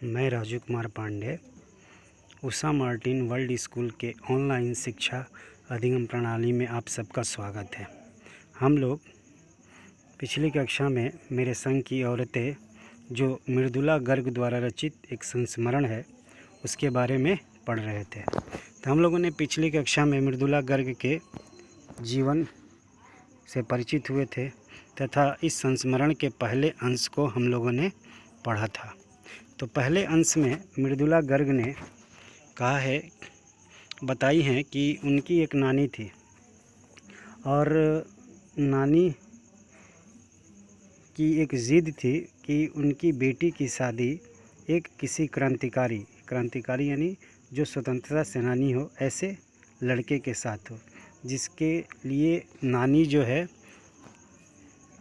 मैं Raju Kumar Pandey Usha Martin world school के online शिक्षा अधिगम प्रणाली में आप सबका स्वागत है। हम लोग पिछली कक्षा में मेरे संग की औरतें जो मृदुला गर्ग द्वारा रचित एक संस्मरण है उसके बारे में पढ़ रहे थे। तो हम लोगों ने पिछली कक्षा में मृदुला गर्ग के जीवन से परिचित हुए थे तथा इस संस्मरण के पहले अंश को हम लोगों ने पढ़ा था। तो पहले अंश में मृदुला गर्ग ने बताई है कि उनकी एक नानी थी और नानी की एक ज़िद थी कि उनकी बेटी की शादी एक किसी क्रांतिकारी यानी जो स्वतंत्रता सेनानी हो ऐसे लड़के के साथ हो, जिसके लिए नानी जो है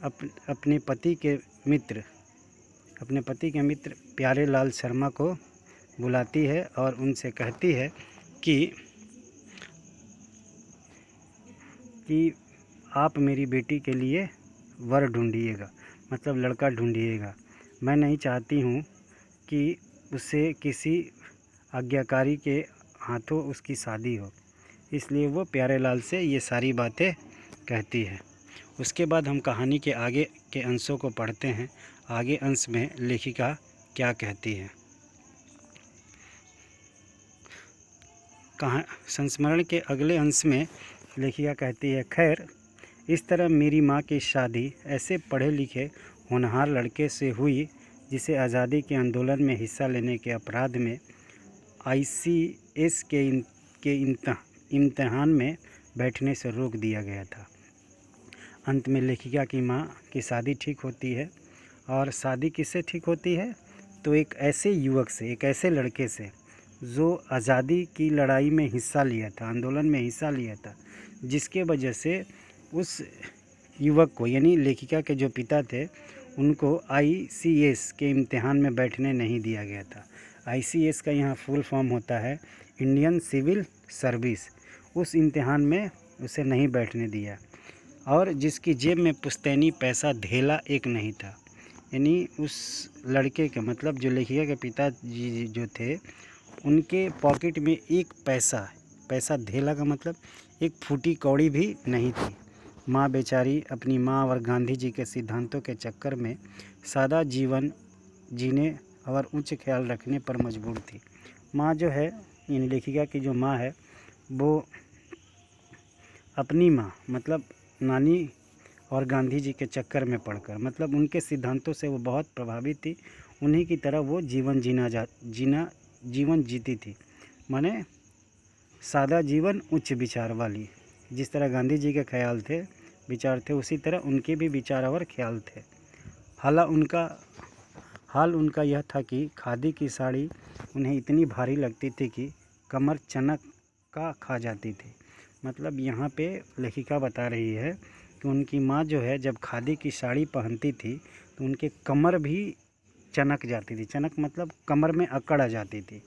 अपने पति के मित्र प्यारे लाल शर्मा को बुलाती है और उनसे कहती है कि आप मेरी बेटी के लिए वर ढूंढिएगा, मतलब लड़का ढूंढिएगा। मैं नहीं चाहती हूँ कि उससे किसी आज्ञाकारी के हाथों उसकी शादी हो, इसलिए वो प्यारे लाल से ये सारी बातें कहती है। उसके बाद हम कहानी के आगे के अंशों को पढ़ते हैं। आगे अंश में लेखिका क्या कहती है। संस्मरण के अगले अंश में लेखिका कहती है, खैर इस तरह मेरी माँ की शादी ऐसे पढ़े लिखे होनहार लड़के से हुई जिसे आज़ादी के आंदोलन में हिस्सा लेने के अपराध में ICS के इम्तिहान में बैठने से रोक दिया गया था। अंत में लेखिका की माँ की शादी ठीक होती है। और शादी किससे ठीक होती है? तो एक ऐसे युवक से, एक ऐसे लड़के से जो आज़ादी की लड़ाई में हिस्सा लिया था, आंदोलन में हिस्सा लिया था, जिसके वजह से उस युवक को यानी लेखिका के जो पिता थे उनको ICS के इम्तिहान में बैठने नहीं दिया गया था। ICS का यहाँ फुल फॉर्म होता है इंडियन सिविल सर्विस। उस इम्तिहान में उसे नहीं बैठने दिया और जिसकी जेब में पुश्तैनी पैसा धेला एक नहीं था, यानी उस लड़के के मतलब जो लेखिका के पिताजी जो थे उनके पॉकेट में एक पैसा धेला का मतलब एक फूटी कौड़ी भी नहीं थी। माँ बेचारी अपनी माँ और गांधी जी के सिद्धांतों के चक्कर में सादा जीवन जीने और उच्च ख्याल रखने पर मजबूर थी। माँ जो है, इन लेखिका की जो माँ है, वो अपनी माँ मतलब नानी और गांधी जी के चक्कर में पड़कर मतलब उनके सिद्धांतों से वो बहुत प्रभावित थी। उन्हीं की तरह वो जीवन जीती थी, माने सादा जीवन उच्च विचार वाली। जिस तरह गांधी जी के विचार थे उसी तरह उनके भी विचार और ख्याल थे। हाल उनका यह था कि खादी की साड़ी उन्हें इतनी भारी लगती थी कि कमर चनक का खा जाती थी। मतलब यहाँ पे लेखिका बता रही है कि उनकी माँ जो है जब खादी की साड़ी पहनती थी तो उनके कमर भी चनक जाती थी। चनक मतलब कमर में अकड़ आ जाती थी।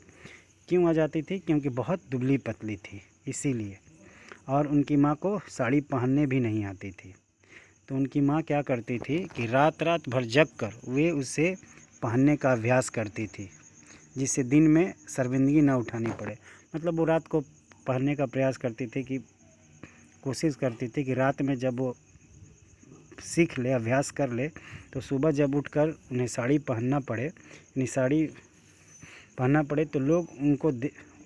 क्यों आ जाती थी? क्योंकि बहुत दुबली पतली थी इसीलिए। और उनकी माँ को साड़ी पहनने भी नहीं आती थी। तो उनकी माँ क्या करती थी कि रात भर जग कर वे उसे पहनने का अभ्यास करती थी, जिससे दिन में शर्मिंदगी न उठानी पड़े। मतलब वो रात को पहनने का प्रयास करती थी कि कोशिश करती थी कि रात में जब वो सीख ले, अभ्यास कर ले, तो सुबह जब उठकर उन्हें साड़ी पहनना पड़े तो लोग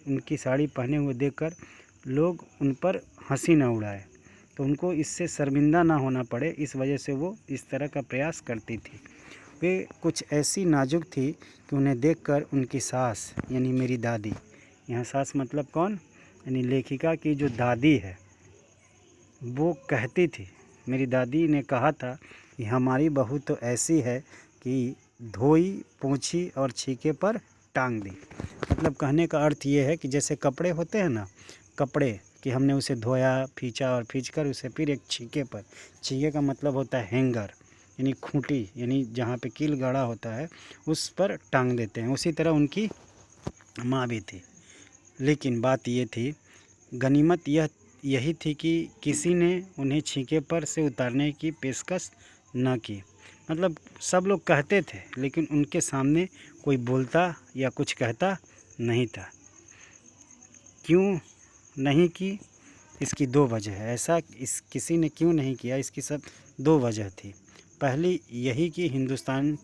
उनकी साड़ी पहने हुए देखकर लोग उन पर हंसी न उड़ाए, तो उनको इससे शर्मिंदा ना होना पड़े, इस वजह से वो इस तरह का प्रयास करती थी। वे कुछ ऐसी नाजुक थी कि उन्हें देखकर उनकी सास यानी मेरी दादी, यहाँ सास मतलब कौन? यानी लेखिका की जो दादी है, वो कहती थी, मेरी दादी ने कहा था कि हमारी बहू तो ऐसी है कि धोई पोंछी और छीके पर टांग दी। मतलब कहने का अर्थ ये है कि जैसे कपड़े होते हैं ना, कपड़े कि हमने उसे धोया, खींचा और खींचकर उसे फिर एक छीके का मतलब होता है हैंगर, यानी खूंटी, यानी जहाँ पे कील गाड़ा होता है उस पर टांग देते हैं। उसी तरह उनकी माँ भी थी। लेकिन बात ये थी, गनीमत यही थी कि किसी ने उन्हें छीके पर से उतारने की पेशकश न की। मतलब सब लोग कहते थे, लेकिन उनके सामने कोई बोलता या कुछ कहता नहीं था। क्यों नहीं की? इसकी दो वजह है। ऐसा किसी ने क्यों नहीं किया, इसकी सब दो वजह थी। पहली यही कि हिंदुस्तान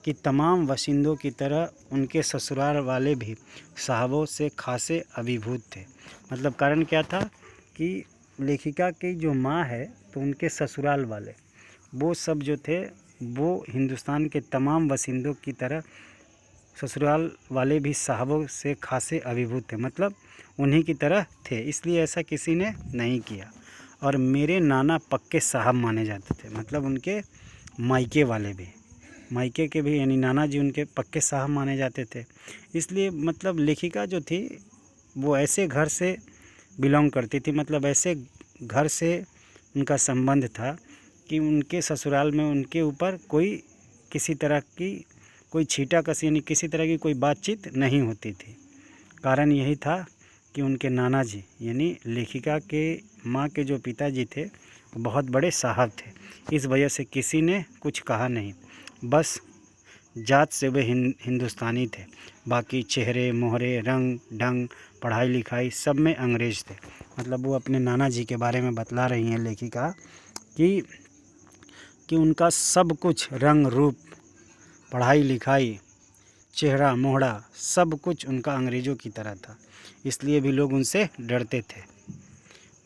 कि तमाम बाशिंदों की तरह उनके ससुराल वाले भी साहबों से खासे अभिभूत थे। मतलब कारण क्या था कि लेखिका की जो माँ है, तो उनके ससुराल वाले वो सब जो थे वो हिंदुस्तान के तमाम बाशिंदों की तरह ससुराल वाले भी साहबों से खासे अभिभूत थे, मतलब उन्हीं की तरह थे। इसलिए ऐसा किसी ने नहीं किया। और मेरे नाना पक्के साहब माने जाते थे, मतलब उनके मायके वाले भी, मायके के भी यानी नाना जी उनके पक्के साहब माने जाते थे। इसलिए मतलब लेखिका जो थी वो ऐसे घर से बिलोंग करती थी, मतलब ऐसे घर से उनका संबंध था कि उनके ससुराल में उनके ऊपर कोई किसी तरह की कोई छीटाकशी यानी किसी तरह की कोई बातचीत नहीं होती थी। कारण यही था कि उनके नाना जी यानी लेखिका के माँ के जो पिताजी थे वो बहुत बड़े साहब थे। इस वजह से किसी ने कुछ कहा नहीं, बस जात से वे हिंदुस्तानी थे। बाकी चेहरे मोहरे रंग ढंग पढ़ाई लिखाई सब में अंग्रेज़ थे। मतलब वो अपने नाना जी के बारे में बतला रही हैं लेखिका कि उनका सब कुछ रंग रूप पढ़ाई लिखाई चेहरा मोहरा सब कुछ उनका अंग्रेज़ों की तरह था। इसलिए भी लोग उनसे डरते थे।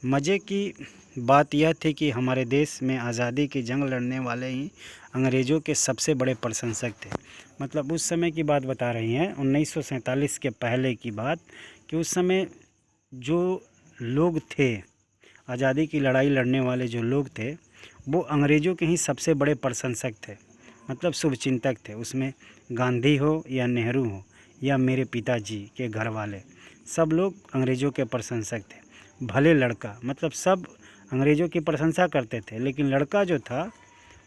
मज़े की बात यह थी कि हमारे देश में आज़ादी की जंग लड़ने वाले ही अंग्रेज़ों के सबसे बड़े प्रशंसक थे। मतलब उस समय की बात बता रही हैं, 1947 के पहले की बात, कि उस समय जो लोग थे आज़ादी की लड़ाई लड़ने वाले जो लोग थे वो अंग्रेज़ों के ही सबसे बड़े प्रशंसक थे, मतलब शुभचिंतक थे। उसमें गांधी हो या नेहरू हो या मेरे पिताजी के घर वाले, सब लोग अंग्रेज़ों के प्रशंसक थे। भले लड़का, मतलब सब अंग्रेज़ों की प्रशंसा करते थे, लेकिन लड़का जो था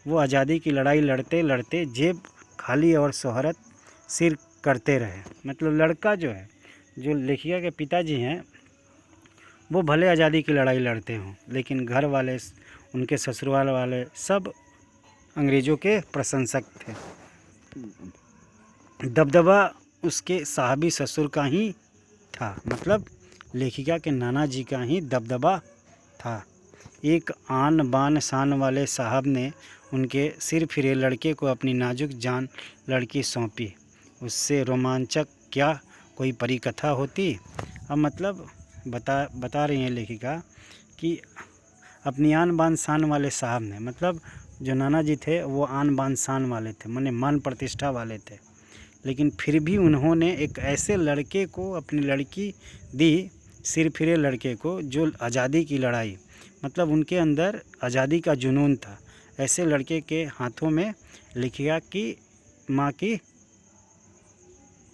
वो आज़ादी की लड़ाई लड़ते लड़ते जेब खाली और शोहरत सिर करते रहे। मतलब लड़का जो है, जो लेखिका के पिताजी हैं, वो भले आज़ादी की लड़ाई लड़ते हों, लेकिन घर वाले उनके ससुराल वाले सब अंग्रेज़ों के प्रशंसक थे। दबदबा उसके साहबी ससुर का ही था, मतलब लेखिका के नाना जी का ही दबदबा था। एक आन बान शान वाले साहब ने उनके सिर फिरे लड़के को अपनी नाजुक जान लड़की सौंपी। उससे रोमांचक क्या कोई परिकथा होती। अब मतलब बता रही हैं लेखिका कि अपनी आन बान शान वाले साहब ने, मतलब जो नाना जी थे वो आन बान शान वाले थे, माने मान प्रतिष्ठा वाले थे, लेकिन फिर भी उन्होंने एक ऐसे लड़के को अपनी लड़की दी, सिर फिरे लड़के को, जो आज़ादी की लड़ाई, मतलब उनके अंदर आज़ादी का जुनून था। ऐसे लड़के के हाथों में लेखिका की माँ की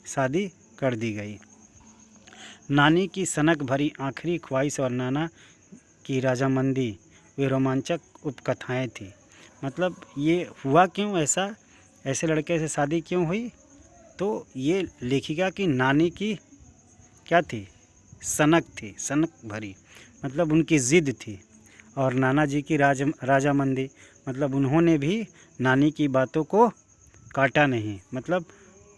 शादी कर दी गई। नानी की सनक भरी आखिरी ख्वाहिश और नाना की राजामंदी वे रोमांचक उपकथाएं थी। मतलब ये हुआ क्यों ऐसा, ऐसे लड़के से शादी क्यों हुई, तो ये लेखिका की नानी की क्या थी, सनक थी, सनक भरी, मतलब उनकी ज़िद थी। और नाना जी की राजामंदी, मतलब उन्होंने भी नानी की बातों को काटा नहीं, मतलब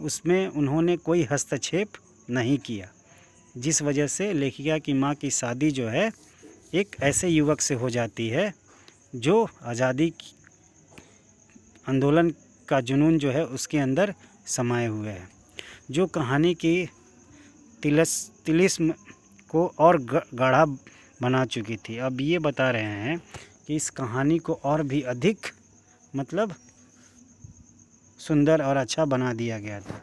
उसमें उन्होंने कोई हस्तक्षेप नहीं किया, जिस वजह से लेखिका की माँ की शादी जो है एक ऐसे युवक से हो जाती है जो आज़ादी आंदोलन का जुनून जो है उसके अंदर समाये हुए है, जो कहानी की तिलिस्म को और गाढ़ा बना चुकी थी। अब ये बता रहे हैं कि इस कहानी को और भी अधिक मतलब सुंदर और अच्छा बना दिया गया था।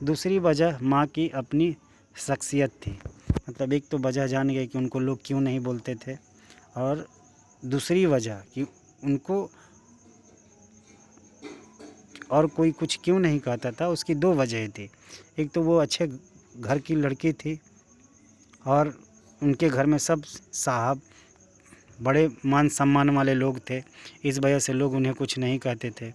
दूसरी वजह माँ की अपनी शख्सियत थी। मतलब एक तो वजह जान गए कि उनको लोग क्यों नहीं बोलते थे, और दूसरी वजह कि उनको और कोई कुछ क्यों नहीं कहता था, उसकी दो वजह थी। एक तो वो अच्छे घर की लड़की थी और उनके घर में सब साहब बड़े मान सम्मान वाले लोग थे, इस वजह से लोग उन्हें कुछ नहीं कहते थे।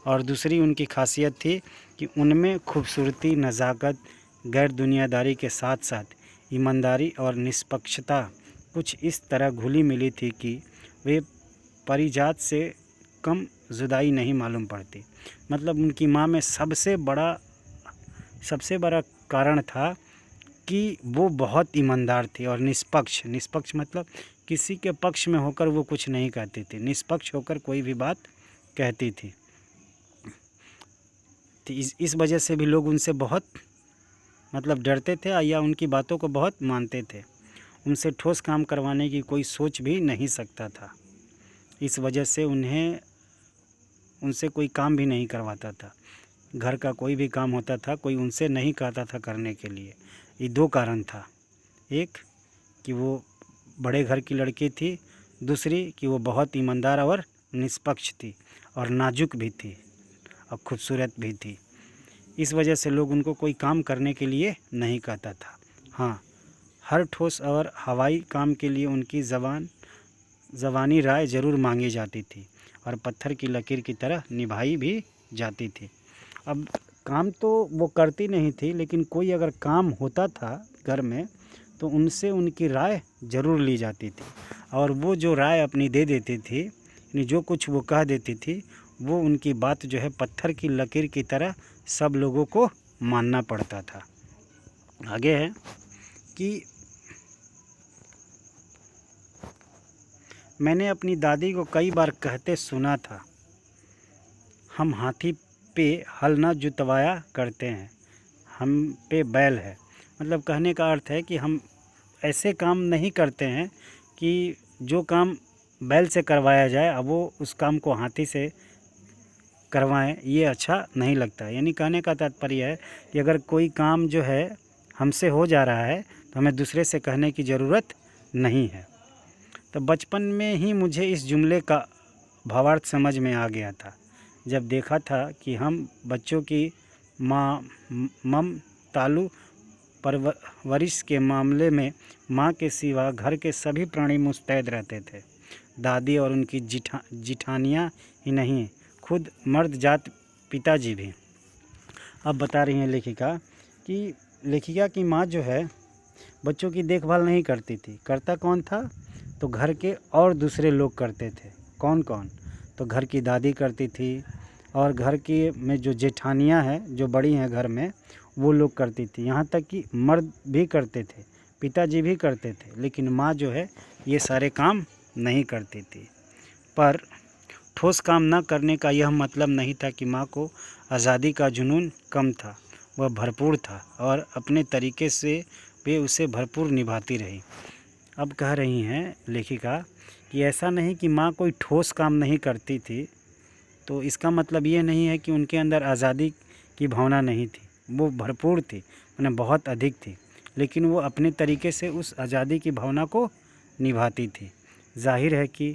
और दूसरी उनकी खासियत थी कि उनमें खूबसूरती, नज़ाकत, गैर दुनियादारी के साथ साथ ईमानदारी और निष्पक्षता कुछ इस तरह घुली मिली थी कि वे परिजात से कम जुदाई नहीं मालूम पड़ती। मतलब उनकी माँ में सबसे बड़ा कारण था कि वो बहुत ईमानदार थी और निष्पक्ष मतलब किसी के पक्ष में होकर वो कुछ नहीं कहती थी, निष्पक्ष होकर कोई भी बात कहती थी। तो इस वजह से भी लोग उनसे बहुत मतलब डरते थे या उनकी बातों को बहुत मानते थे। उनसे ठोस काम करवाने की कोई सोच भी नहीं सकता था। इस वजह से उनसे कोई काम भी नहीं करवाता था। घर का कोई भी काम होता था कोई उनसे नहीं कहता था करने के लिए। ये 2 कारण था, एक कि वो बड़े घर की लड़की थी, दूसरी कि वो बहुत ईमानदार और निष्पक्ष थी और नाजुक भी थी और खूबसूरत भी थी। इस वजह से लोग उनको कोई काम करने के लिए नहीं कहता था। हाँ, हर ठोस और हवाई काम के लिए उनकी ज़बानी राय ज़रूर मांगी जाती थी और पत्थर की लकीर की तरह निभाई भी जाती थी। अब काम तो वो करती नहीं थी, लेकिन कोई अगर काम होता था घर में तो उनसे उनकी राय ज़रूर ली जाती थी और वो जो राय अपनी दे देती थी, यानी जो कुछ वो कह देती थी, वो उनकी बात जो है पत्थर की लकीर की तरह सब लोगों को मानना पड़ता था। आगे है कि मैंने अपनी दादी को कई बार कहते सुना था, हम हाथी पे हल ना जुतवाया करते हैं, हम पे बैल है। मतलब कहने का अर्थ है कि हम ऐसे काम नहीं करते हैं कि जो काम बैल से करवाया जाए, अब वो उस काम को हाथी से करवाएं, ये अच्छा नहीं लगता। यानी कहने का तात्पर्य है कि अगर कोई काम जो है हमसे हो जा रहा है तो हमें दूसरे से कहने की ज़रूरत नहीं है। तो बचपन में ही मुझे इस जुमले का भावार्थ समझ में आ गया था, जब देखा था कि हम बच्चों की ममतालु परवरिश के मामले में माँ के सिवा घर के सभी प्राणी मुस्तैद रहते थे। दादी और उनकी जिठानियाँ ही नहीं, खुद मर्द जात पिताजी भी। अब बता रही हैं लेखिका कि लेखिका की माँ जो है बच्चों की देखभाल नहीं करती थी। करता कौन था? तो घर के और दूसरे लोग करते थे। कौन कौन? तो घर की दादी करती थी और घर की में जो जेठानियाँ हैं, जो बड़ी हैं घर में, वो लोग करती थी। यहाँ तक कि मर्द भी करते थे, पिताजी भी करते थे, लेकिन माँ जो है ये सारे काम नहीं करती थी। पर ठोस काम न करने का यह मतलब नहीं था कि माँ को आज़ादी का जुनून कम था। वह भरपूर था और अपने तरीके से वे उसे भरपूर निभाती रही। अब कह रही हैं लेखिका कि ऐसा नहीं कि माँ कोई ठोस काम नहीं करती थी, तो इसका मतलब ये नहीं है कि उनके अंदर आज़ादी की भावना नहीं थी। वो भरपूर थी, माने बहुत अधिक थी, लेकिन वो अपने तरीके से उस आज़ादी की भावना को निभाती थी। जाहिर है कि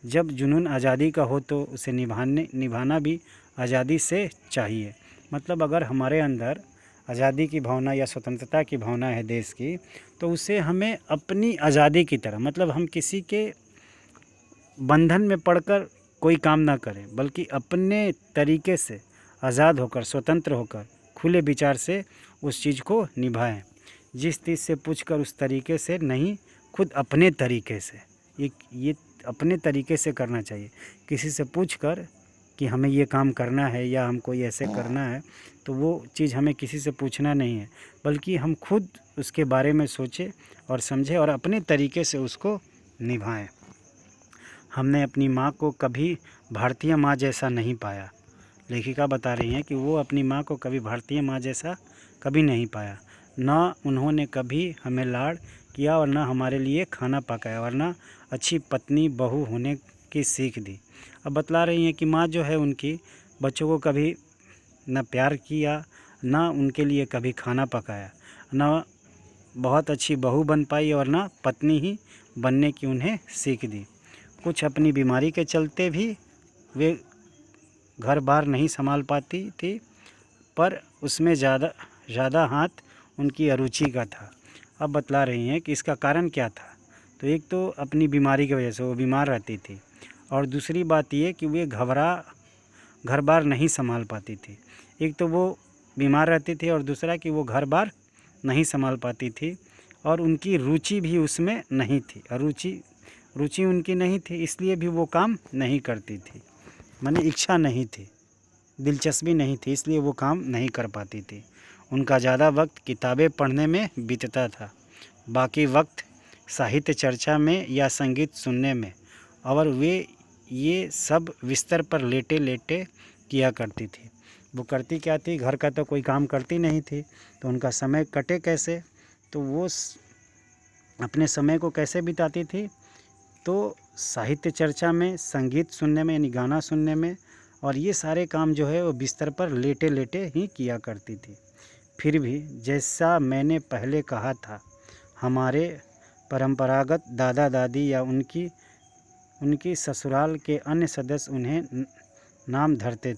जब जुनून आज़ादी का हो तो उसे निभाना भी आज़ादी से चाहिए। मतलब अगर हमारे अंदर आज़ादी की भावना या स्वतंत्रता की भावना है देश की, तो उसे हमें अपनी आज़ादी की तरह, मतलब हम किसी के बंधन में पड़कर कोई काम ना करें, बल्कि अपने तरीके से आज़ाद होकर, स्वतंत्र होकर, खुले विचार से उस चीज़ को निभाएं। जिस चीज़ से पूछकर उस तरीके से नहीं, खुद अपने तरीके से, ये अपने तरीके से करना चाहिए। किसी से पूछकर कि हमें ये काम करना है या हमको ये ऐसे करना है, तो वो चीज़ हमें किसी से पूछना नहीं है, बल्कि हम खुद उसके बारे में सोचें और समझें और अपने तरीके से उसको निभाएं। हमने अपनी माँ को कभी भारतीय माँ जैसा नहीं पाया। लेखिका बता रही हैं कि वो अपनी माँ को कभी भारतीय माँ जैसा कभी नहीं पाया। ना उन्होंने कभी हमें लाड़ किया और ना हमारे लिए खाना पकाया और ना अच्छी पत्नी बहू होने की सीख दी। अब बतला रही हैं कि माँ जो है उनकी बच्चों को कभी ना प्यार किया, ना उनके लिए कभी खाना पकाया, ना बहुत अच्छी बहू बन पाई और ना पत्नी ही बनने की उन्हें सीख दी। कुछ अपनी बीमारी के चलते भी वे घर बार नहीं संभाल पाती थी, पर उसमें ज़्यादा हाथ उनकी अरुचि का था। अब बतला रही हैं कि इसका कारण क्या था। तो एक तो अपनी बीमारी की वजह से वो बीमार रहती थी, और दूसरी बात ये कि वे घर बार नहीं संभाल पाती थी। एक तो वो बीमार रहती थी और दूसरा कि वो घर बार नहीं संभाल पाती थी, और उनकी रुचि भी उसमें नहीं थी। रुचि उनकी नहीं थी, इसलिए भी वो काम नहीं करती थी। माने इच्छा नहीं थी, दिलचस्पी नहीं थी, इसलिए वो काम नहीं कर पाती थी। उनका ज़्यादा वक्त किताबें पढ़ने में बीतता था, बाकी वक्त साहित्य चर्चा में या संगीत सुनने में, और वे ये सब बिस्तर पर लेटे लेटे किया करती थी। वो करती क्या थी, घर का तो कोई काम करती नहीं थी, तो उनका समय कटे कैसे, तो वो अपने समय को कैसे बिताती थी, तो साहित्य चर्चा में, संगीत सुनने में यानी गाना सुनने में, और ये सारे काम जो है वो बिस्तर पर लेटे लेटे ही किया करती थी। फिर भी जैसा मैंने पहले कहा था, हमारे परंपरागत दादा दादी या उनकी ससुराल के अन्य सदस्य उन्हें नाम धरते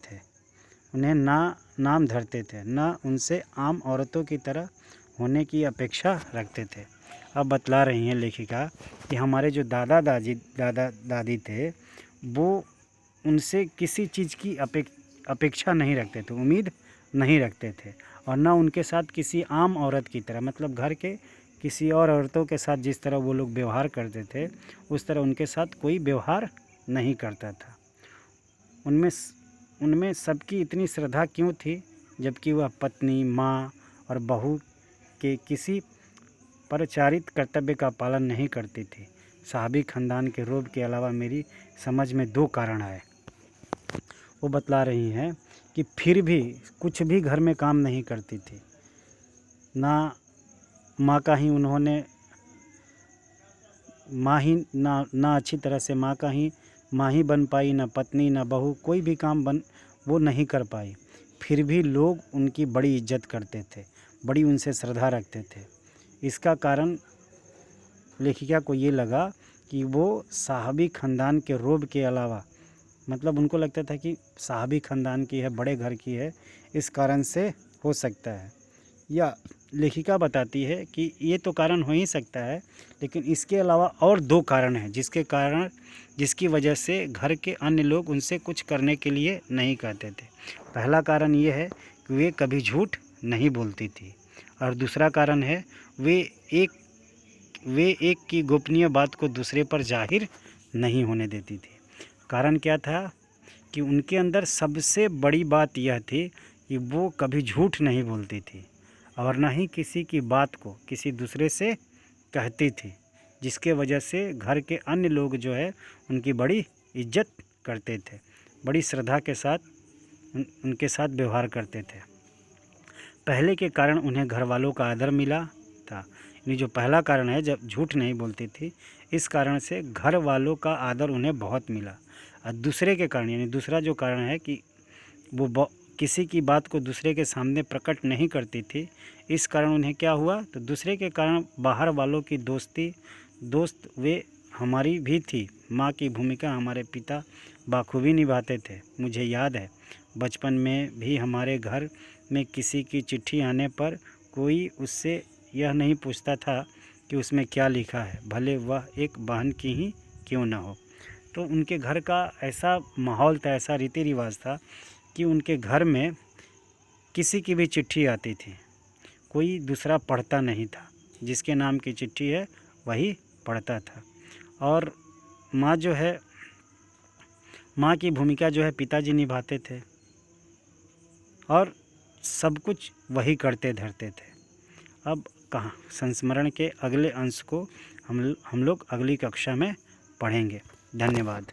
थे, न उनसे आम औरतों की तरह होने की अपेक्षा रखते थे। अब बतला रही हैं लेखिका कि हमारे जो दादा दादी थे, वो उनसे किसी चीज़ की अपेक्षा नहीं रखते थे, उम्मीद नहीं रखते थे, और न उनके साथ किसी आम औरत की तरह, मतलब घर के किसी और औरतों के साथ जिस तरह वो लोग व्यवहार करते थे, उस तरह उनके साथ कोई व्यवहार नहीं करता था। उनमें सबकी इतनी श्रद्धा क्यों थी, जबकि वह पत्नी, माँ और बहू के किसी परचारित कर्तव्य का पालन नहीं करती थी। साहबी ख़ानदान के रोब के अलावा मेरी समझ में 2 कारण आए। वो बतला रही हैं कि फिर भी कुछ भी घर में काम नहीं करती थी, ना माँ का ही उन्होंने ना अच्छी तरह से माँ ही बन पाई, ना पत्नी ना बहू, कोई भी काम वो नहीं कर पाई। फिर भी लोग उनकी बड़ी इज्जत करते थे, बड़ी उनसे श्रद्धा रखते थे। इसका कारण लेखिका को ये लगा कि वो साहबी ख़ानदान के रोब के अलावा, मतलब उनको लगता था कि साहबी ख़ानदान की है, बड़े घर की है, इस कारण से हो सकता है। या लेखिका बताती है कि ये तो कारण हो ही सकता है, लेकिन इसके अलावा और 2 कारण हैं जिसकी वजह से घर के अन्य लोग उनसे कुछ करने के लिए नहीं कहते थे। पहला कारण ये है कि वे कभी झूठ नहीं बोलती थी, और दूसरा कारण है वे एक की गोपनीय बात को दूसरे पर जाहिर नहीं होने देती थी। कारण क्या था कि उनके अंदर सबसे बड़ी बात यह थी कि वो कभी झूठ नहीं बोलती थी, और ना ही किसी की बात को किसी दूसरे से कहती थी, जिसके वजह से घर के अन्य लोग जो है उनकी बड़ी इज्जत करते थे, बड़ी श्रद्धा के साथ उनके साथ व्यवहार करते थे। पहले के कारण उन्हें घर वालों का आदर मिला था, यानी जो पहला कारण है, जब झूठ नहीं बोलती थी, इस कारण से घर वालों का आदर उन्हें बहुत मिला। और दूसरे के कारण, यानी दूसरा जो कारण है कि वो किसी की बात को दूसरे के सामने प्रकट नहीं करती थी, इस कारण उन्हें क्या हुआ, तो दूसरे के कारण बाहर वालों की दोस्त वे हमारी भी थी। माँ की भूमिका हमारे पिता बाखूबी निभाते थे। मुझे याद है बचपन में भी हमारे घर में किसी की चिट्ठी आने पर कोई उससे यह नहीं पूछता था कि उसमें क्या लिखा है, भले वह एक बहन की ही क्यों न हो। तो उनके घर का ऐसा माहौल था, ऐसा रीति रिवाज था कि उनके घर में किसी की भी चिट्ठी आती थी, कोई दूसरा पढ़ता नहीं था, जिसके नाम की चिट्ठी है वही पढ़ता था। और माँ की भूमिका जो है पिताजी निभाते थे, और सब कुछ वही करते धरते थे। अब कहाँ संस्मरण के अगले अंश को हम लोग अगली कक्षा में पढ़ेंगे। धन्यवाद।